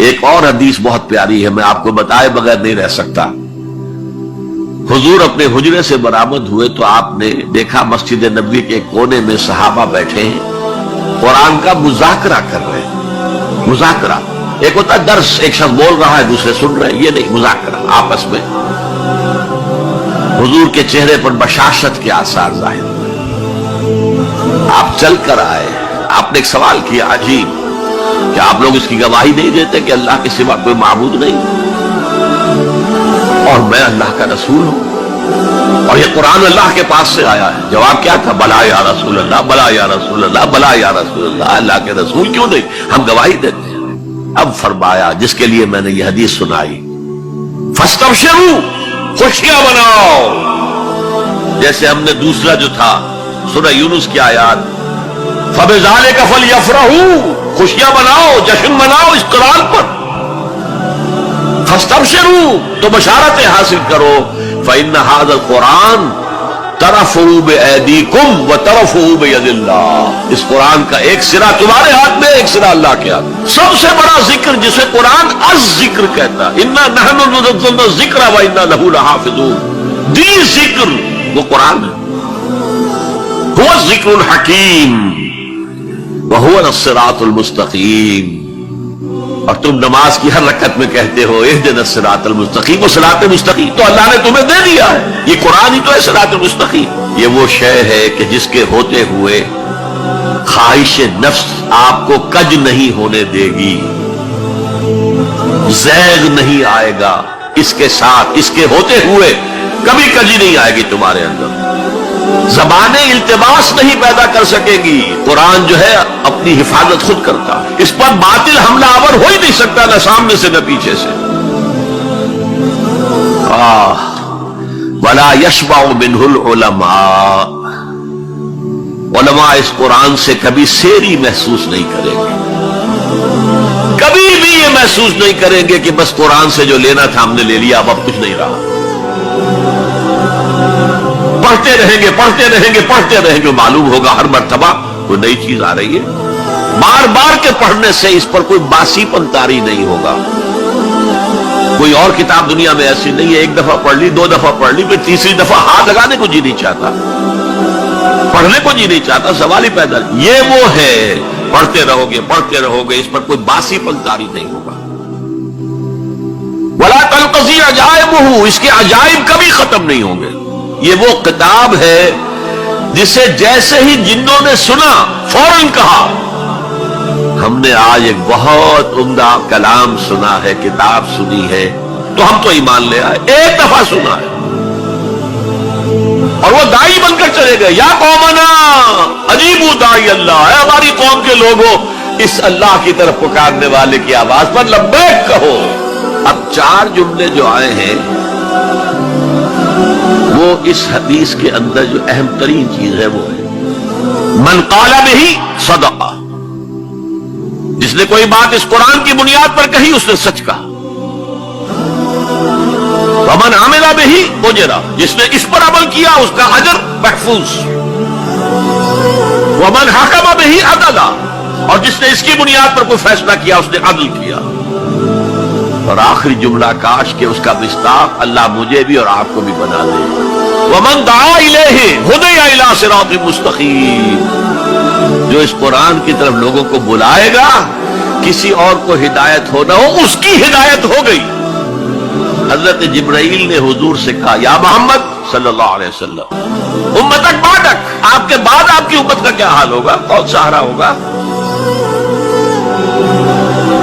ایک اور حدیث بہت پیاری ہے، میں آپ کو بتائے بغیر نہیں رہ سکتا۔ حضور اپنے حجرے سے برآمد ہوئے تو آپ نے دیکھا مسجد نبوی کے کونے میں صحابہ بیٹھے ہیں، قرآن کا مذاکرہ کر رہے ہیں۔ مذاکرہ ایک ہوتا ہے درس، ایک شخص بول رہا ہے دوسرے سن رہے ہیں، یہ نہیں، مذاکرہ آپس میں۔ حضور کے چہرے پر بشاشت کے آثار ظاہر ہوئے۔ آپ چل کر آئے، آپ نے ایک سوال کیا عجیب، کہ آپ لوگ اس کی گواہی نہیں دیتے کہ اللہ کے سوا کوئی معبود نہیں اور میں اللہ کا رسول ہوں، اور یہ قرآن اللہ کے پاس سے آیا ہے؟ جواب کیا تھا؟ بلا یا رسول اللہ، بلا یا رسول اللہ، بلا یا رسول اللہ۔ اللہ کے رسول کیوں نہیں، ہم گواہی دیتے ہیں۔ اب فرمایا جس کے لیے میں نے یہ حدیث سنائی، فاستبشروا، خوشیاں مناؤ، جیسے ہم نے دوسرا جو تھا سورہ یونس کی آیات، فبذالک فلیفرحوا، خوشیاں مناؤ، جشن مناؤ اس قرآن پر۔ فاستبشروا، تو بشارتیں حاصل کرو، فإن هذا القرآن ترفعوا بأيديكم وترفعوا بيد اللہ، اس قرآن کا ایک سرا تمہارے ہاتھ میں، ایک سرا اللہ کے ہاتھ میں۔ سب سے بڑا ذکر جسے قرآن الذکر کہتا ہے، انا نحن نزلنا الذکر وانا له لحافظون، دی ذکر وہ قرآن ہے، هو الذکر الحکیم وهو الصراط المستقیم۔ اور تم نماز کی ہر رکعت میں کہتے ہو اہدنا الصراط المستقیم، وہ صراط مستقیم تو اللہ نے تمہیں دے دیا ہے، یہ قرآن ہی تو ہے صراط المستقیم۔ یہ وہ شے ہے کہ جس کے ہوتے ہوئے خواہش نفس آپ کو کج نہیں ہونے دے گی، زیغ نہیں آئے گا اس کے ساتھ، اس کے ہوتے ہوئے کبھی کجی نہیں آئے گی تمہارے اندر، زبانیں التباس نہیں پیدا کر سکے گی، قرآن جو ہے اپنی حفاظت خود کرتا، اس پر باطل حملہ آور ہو ہی نہیں سکتا، نہ سامنے سے نہ پیچھے سے۔ وَلَا يَشْبَعُ مِنْهُ الْعُلَمَاء، علماء اس قرآن سے کبھی سیری محسوس نہیں کریں گے، کبھی بھی یہ محسوس نہیں کریں گے کہ بس قرآن سے جو لینا تھا ہم نے لے لیا، اب کچھ نہیں رہا۔ پڑھتے رہیں گے، پڑھتے رہیں گے، پڑھتے رہیں گے، معلوم ہوگا ہر مرتبہ کوئی نئی چیز آ رہی ہے۔ بار بار کے پڑھنے سے اس پر کوئی باسی پن طاری نہیں ہوگا۔ کوئی اور کتاب دنیا میں ایسی نہیں ہے، ایک دفعہ پڑھ لی، دو دفعہ پڑھ لی، پھر تیسری دفعہ ہاتھ لگانے کو جی نہیں چاہتا، پڑھنے کو جی نہیں چاہتا، سوال ہی پیدا۔ یہ وہ ہے، پڑھتے رہو گے، پڑھتے رہو گے، اس پر کوئی باسی پن طاری نہیں ہوگا۔ وَلَا تَنْقَضِي عَجَائِبُهُ، اس کے عجائب کبھی ختم نہیں ہوں گے۔ یہ وہ کتاب ہے جسے جیسے ہی جنوں نے سنا فوراً کہا ہم نے آج ایک بہت عمدہ کلام سنا ہے، کتاب سنی ہے، تو ہم تو ایمان لے آئے، ایک دفعہ سنا ہے، اور وہ دائی بن کر چلے گئے، یا قومنا اجیبوا داعی اللہ، اے ہماری قوم کے لوگوں اس اللہ کی طرف پکارنے والے کی آواز پر لبیک کہو۔ اب چار جملے جو آئے ہیں وہ اس حدیث کے اندر جو اہم ترین چیز ہے وہ ہے من قال بہ صدق، جس نے کوئی بات اس قرآن کی بنیاد پر کہی اس نے سچ کہا، ومن عمل بہ اجر، جس نے اس پر عمل کیا اس کا اجر محفوظ، ومن حکم بہ عدل، اور جس نے اس کی بنیاد پر کوئی فیصلہ کیا اس نے عدل کیا، اور آخری جملہ کاش کہ اس کا مصداق اللہ مجھے بھی اور آپ کو بھی بنا دے، وَمَن دَعَا إِلَيْهِ هُدِيَ إِلَىٰ صِرَاطٍ مُسْتَقِيمٍ، جو اس قرآن کی طرف لوگوں کو بلائے گا، کسی اور کو ہدایت ہو نہ ہو، اس کی ہدایت ہو گئی۔ حضرت جبرائیل نے حضور سے کہا یا محمد صلی اللہ علیہ وسلم امتک بعدک، آپ کے بعد آپ کی امت کا کیا حال ہوگا، کون سہارا ہوگا؟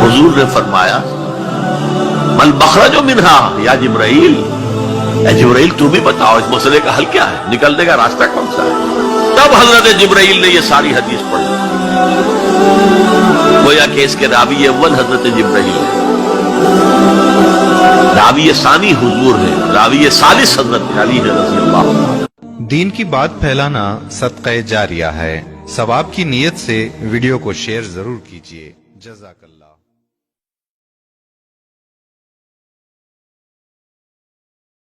حضور نے فرمایا مل مخرج منہا یا جبرائیل، اے جبرائیل تو بھی بتاؤ اس مسئلے کا حل کیا ہے، نکلنے کا راستہ کون سا ہے؟ تب حضرت جبرائیل نے یہ ساری حدیث پڑھی، گویا کہ اس کے راوی اول حضرت جبرائیل ہے، راوی ثانی حضور ہے، راوی ثالث حضرت علی رضی اللہ عنہ۔ دین کی بات پھیلانا صدقہ جاریہ ہے، ثواب کی نیت سے ویڈیو کو شیئر ضرور کیجیے، جزاک اللہ۔